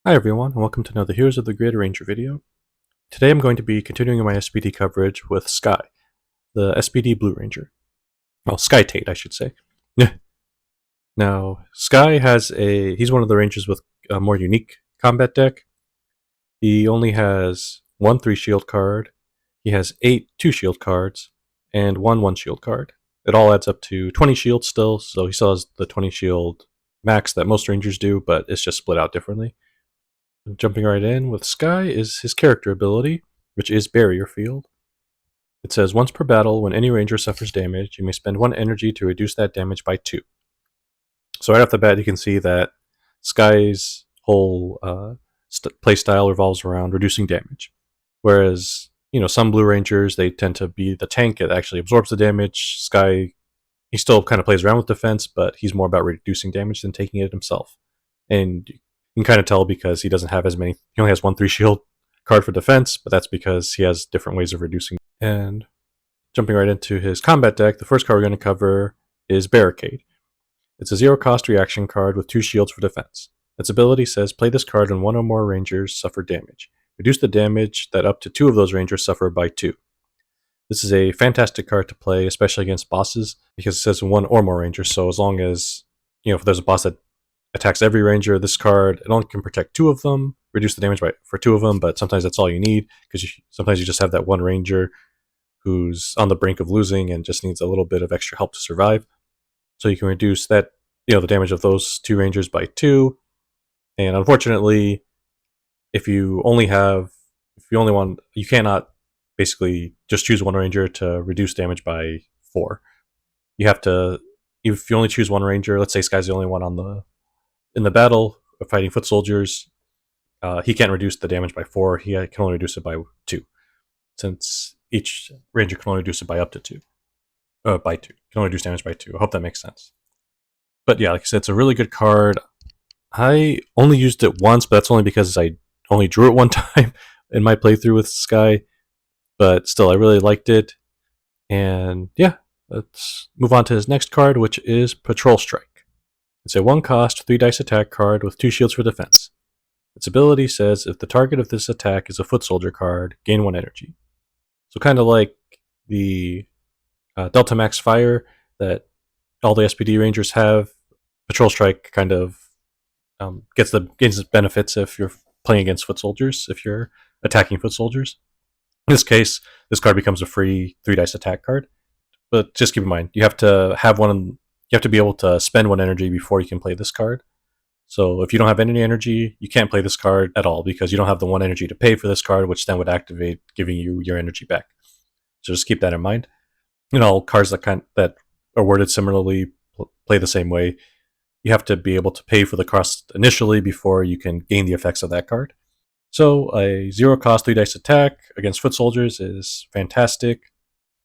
Hi everyone, and welcome to another Heroes of the Grid Ranger video. Today I'm going to be continuing my S.P.D coverage with Sky, the S.P.D Blue Ranger. Well, Sky Tate, I should say. Now, Sky he's one of the Rangers with a more unique combat deck. He only has one 3-shield card, he has 8 2-shield cards, and one 1-shield card. It all adds up to 20 shields still, so he still has the 20 shield max that most Rangers do, but it's just split out differently. Jumping right in with Sky is his character ability, which is Barrier Field. It says, once per battle, when any ranger suffers damage, you may spend 1 energy to reduce that damage by 2. So right off the bat, you can see that Sky's whole playstyle revolves around reducing damage. Whereas, some Blue Rangers, they tend to be the tank that actually absorbs the damage. Sky, he still kind of plays around with defense, but he's more about reducing damage than taking it himself. And you can kind of tell because he doesn't have as many. He only has one 3-shield card for defense, but that's because he has different ways of reducing. And jumping right into his combat deck, the first card we're going to cover is Barricade. It's a 0-cost reaction card with 2 shields for defense. Its ability says, play this card when 1 or more rangers suffer damage. Reduce the damage that up to 2 of those rangers suffer by 2. This is a fantastic card to play, especially against bosses, because it says 1 or more rangers, so as long as, if there's a boss that attacks every ranger, this card, it only can protect 2 of them, reduce the damage for 2 of them, but sometimes that's all you need, because sometimes you just have that one ranger who's on the brink of losing and just needs a little bit of extra help to survive. So you can reduce that, the damage of those 2 rangers by 2. And unfortunately, if you only want, you cannot basically just choose 1 ranger to reduce damage by 4. You have to, if you only choose 1 ranger, let's say Sky's the only one in the battle of fighting foot soldiers, he can't reduce the damage by 4. He can only reduce it by 2, since each ranger can only reduce it by up to 2. By 2. Can only reduce damage by 2. I hope that makes sense. But yeah, like I said, it's a really good card. I only used it once, but that's only because I only drew it one time in my playthrough with Sky. But still, I really liked it. And yeah, let's move on to his next card, which is Patrol Strike. It's a 1-cost, 3-dice attack card with 2 shields for defense. Its ability says, if the target of this attack is a foot soldier card, gain 1 energy. So kind of like the Delta Max Fire that all the S.P.D Rangers have, Patrol Strike kind of gains its benefits if you're playing against foot soldiers, if you're attacking foot soldiers. In this case, this card becomes a free 3-dice attack card. But just keep in mind, you have to be able to spend 1 energy before you can play this card. So if you don't have any energy, you can't play this card at all because you don't have the 1 energy to pay for this card, which then would activate, giving you your energy back. So just keep that in mind. Cards that are worded similarly play the same way. You have to be able to pay for the cost initially before you can gain the effects of that card. So a 0-cost 3-dice attack against foot soldiers is fantastic.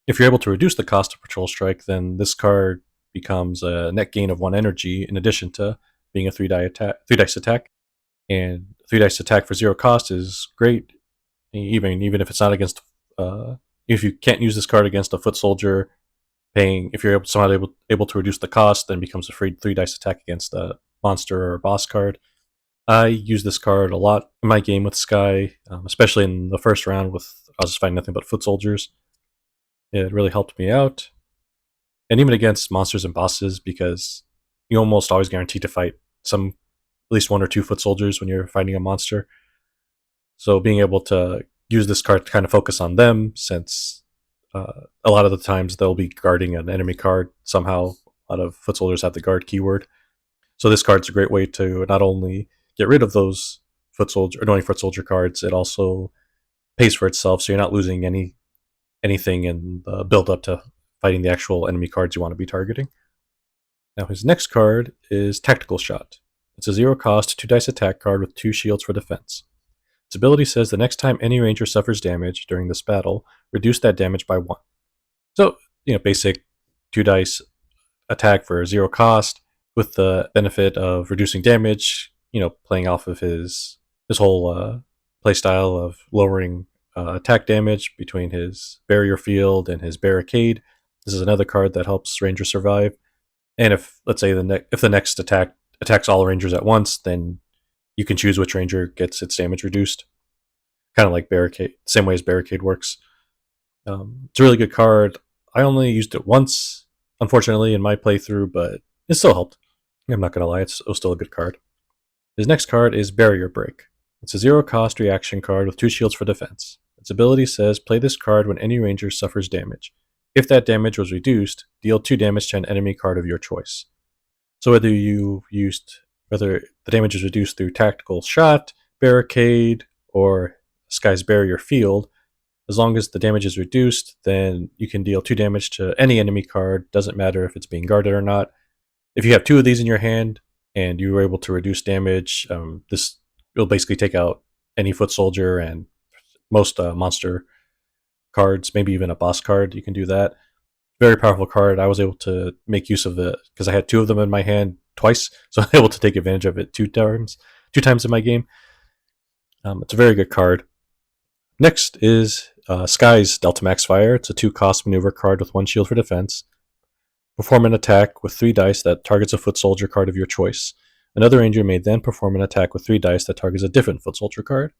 If you're able to reduce the cost of Patrol Strike, then this card becomes a net gain of 1 energy in addition to being a 3-dice attack. And 3-dice attack for 0 cost is great, even if it's not against. If you can't use this card against a foot soldier, if you're somehow able to reduce the cost, then it becomes a free 3-dice attack against a monster or a boss card. I use this card a lot in my game with Sky, especially in the first round I was just fighting nothing but foot soldiers. It really helped me out. And even against monsters and bosses, because you almost always guaranteed to fight at least 1 or 2 foot soldiers when you're fighting a monster. So being able to use this card to kind of focus on them, since a lot of the times they'll be guarding an enemy card somehow. A lot of foot soldiers have the guard keyword. So this card's a great way to not only get rid of those annoying foot soldier cards, it also pays for itself, so you're not losing anything in the build up to fighting the actual enemy cards you want to be targeting. Now his next card is Tactical Shot. It's a 0-cost 2-dice attack card with 2 shields for defense. Its ability says the next time any ranger suffers damage during this battle, reduce that damage by 1. So, basic 2-dice attack for 0 cost with the benefit of reducing damage, playing off of his whole playstyle of lowering attack damage between his Barrier Field and his Barricade. This is another card that helps rangers survive. And if, let's say, if the next attack attacks all rangers at once, then You can choose which ranger gets its damage reduced, kind of like Barricade, same way as Barricade works. It's a really good card. I only used it once, unfortunately, in my playthrough, but it still helped. I'm not gonna lie, it was still a good card. His next card is Barrier Break. It's a 0-cost reaction card with 2 shields for defense. Its ability says play this card when any ranger suffers damage. If that damage was reduced, deal 2 damage to an enemy card of your choice. So whether the damage is reduced through Tactical Shot, Barricade, or Sky's Barrier Field, as long as the damage is reduced, then you can deal 2 damage to any enemy card, doesn't matter if it's being guarded or not. If you have 2 of these in your hand and you were able to reduce damage, this will basically take out any foot soldier and most monster cards, maybe even a boss card. You can do that. Very powerful card. I was able to make use of it because I had 2 of them in my hand twice, so I was able to take advantage of it 2 times in my game. It's a very good card. Next is Sky's Delta Max Fire. It's a 2-cost maneuver card with 1 shield for defense. Perform an attack with 3 dice that targets a foot soldier card of your choice. Another ranger may then perform an attack with 3 dice that targets a different foot soldier card.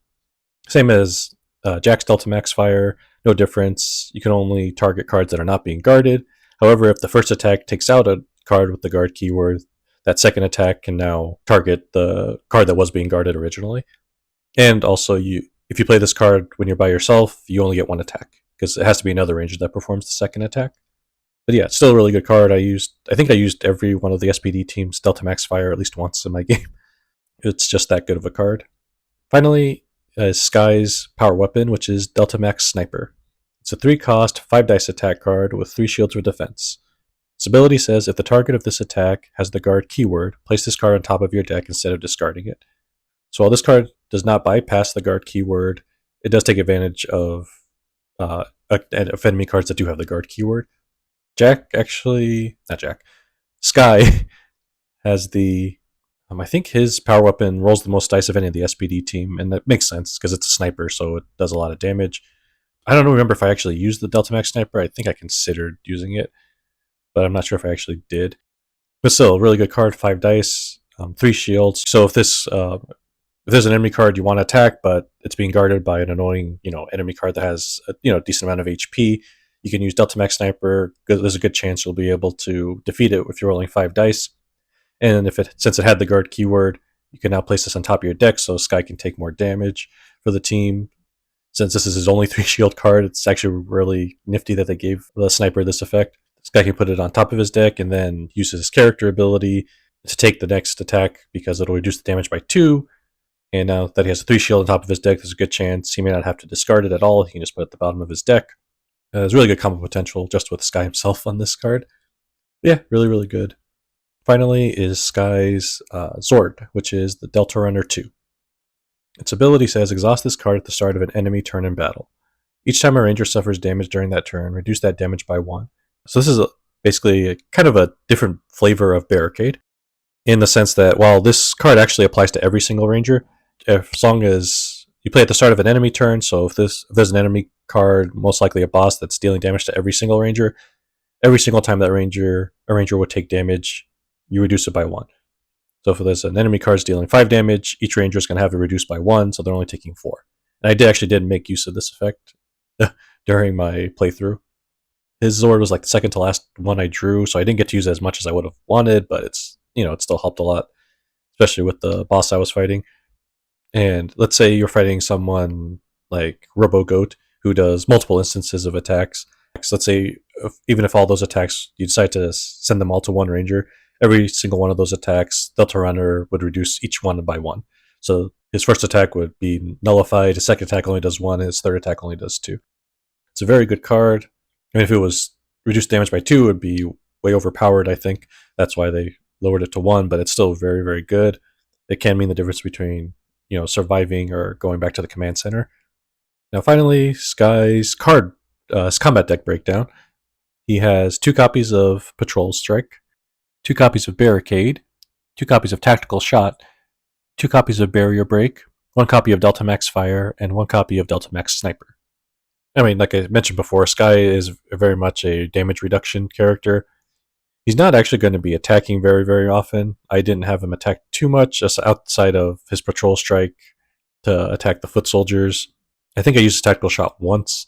Same as Jack's Delta Max Fire, no difference. You can only target cards that are not being guarded. However, if the first attack takes out a card with the guard keyword, that second attack can now target the card that was being guarded originally. And also, if you play this card when you're by yourself, you only get 1 attack because it has to be another ranger that performs the second attack. But yeah, it's still a really good card. I think I used every one of the S.P.D team's Delta Max Fire at least once in my game. It's just that good of a card. Finally, Sky's Power Weapon, which is Delta Max Sniper. It's a 3-cost, 5-dice attack card with 3 shields for defense. Its ability says if the target of this attack has the guard keyword, place this card on top of your deck instead of discarding it. So while this card does not bypass the guard keyword, it does take advantage of enemy cards that do have the guard keyword. Sky has I think his power weapon rolls the most dice of any of the S.P.D team, and that makes sense because it's a sniper, so it does a lot of damage. I don't remember if I actually used the Delta Max Sniper. I think I considered using it, but I'm not sure if I actually did. But still, a really good card, 5 dice, 3 shields. So if there's an enemy card you want to attack, but it's being guarded by an annoying, enemy card that has a decent amount of HP, you can use Delta Max Sniper. There's a good chance you'll be able to defeat it if you're rolling 5 dice. And since it had the guard keyword, you can now place this on top of your deck so Sky can take more damage for the team. Since this is his only 3 shield card, it's actually really nifty that they gave the sniper this effect. Sky can put it on top of his deck and then use his character ability to take the next attack because it'll reduce the damage by 2. And now that he has a 3 shield on top of his deck, there's a good chance he may not have to discard it at all. He can just put it at the bottom of his deck. There's really good combo potential just with Sky himself on this card. Yeah, really, really good. Finally is Sky's Zord, which is the Delta Runner 2. Its ability says exhaust this card at the start of an enemy turn in battle. Each time a ranger suffers damage during that turn, reduce that damage by 1. So this is basically kind of a different flavor of Barricade, in the sense that while this card actually applies to every single ranger, as long as you play at the start of an enemy turn, so if there's an enemy card, most likely a boss, that's dealing damage to every single ranger, every single time that a ranger would take damage, you reduce it by 1. So if there's an enemy card dealing 5 damage, each ranger is going to have it reduced by 1, so they're only taking 4. And I did make use of this effect during my playthrough. His Zord was like the second to last one I drew, so I didn't get to use it as much as I would have wanted, but it still helped a lot, especially with the boss I was fighting. And let's say you're fighting someone like RoboGoat who does multiple instances of attacks. So let's say even if all those attacks, you decide to send them all to one ranger, every single one of those attacks, Delta Runner would reduce each one by 1. So his first attack would be nullified, his second attack only does 1, and his third attack only does 2. It's a very good card. I mean, if it was reduced damage by 2, it would be way overpowered, I think. That's why they lowered it to 1, but it's still very, very good. It can mean the difference between, surviving or going back to the command center. Now, finally, Sky's combat deck breakdown. He has 2 copies of Patrol Strike, 2 copies of Barricade, 2 copies of Tactical Shot, 2 copies of Barrier Break, 1 copy of Delta Max Fire, and 1 copy of Delta Max Sniper. I mean, like I mentioned before, Sky is very much a damage reduction character. He's not actually going to be attacking very, very often. I didn't have him attack too much, just outside of his patrol strike to attack the foot soldiers. I think I used a tactical shot once.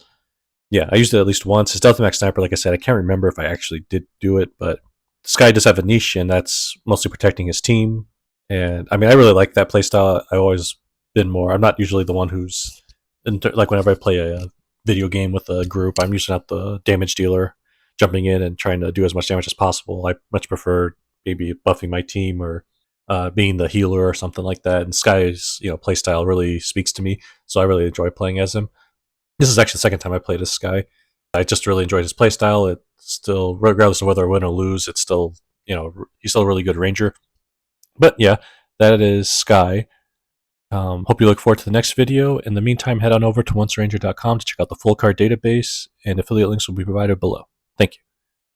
Yeah, I used it at least once. His Delta Max Sniper, like I said, I can't remember if I actually did do it, but this guy does have a niche, and that's mostly protecting his team. And I mean, I really like that playstyle. I've always been more. I'm not usually the one who's like whenever I play a video game with a group, I'm usually not the damage dealer, jumping in and trying to do as much damage as possible. I much prefer maybe buffing my team or being the healer or something like that. And Sky's playstyle really speaks to me, so I really enjoy playing as him. This is actually the second time I played as Sky. I just really enjoyed his playstyle. It's still, regardless of whether I win or lose, it's still, he's still a really good ranger. But yeah, that is Sky. Hope you look forward to the next video. In the meantime, head on over to onceranger.com to check out the full card database, and affiliate links will be provided below. Thank you.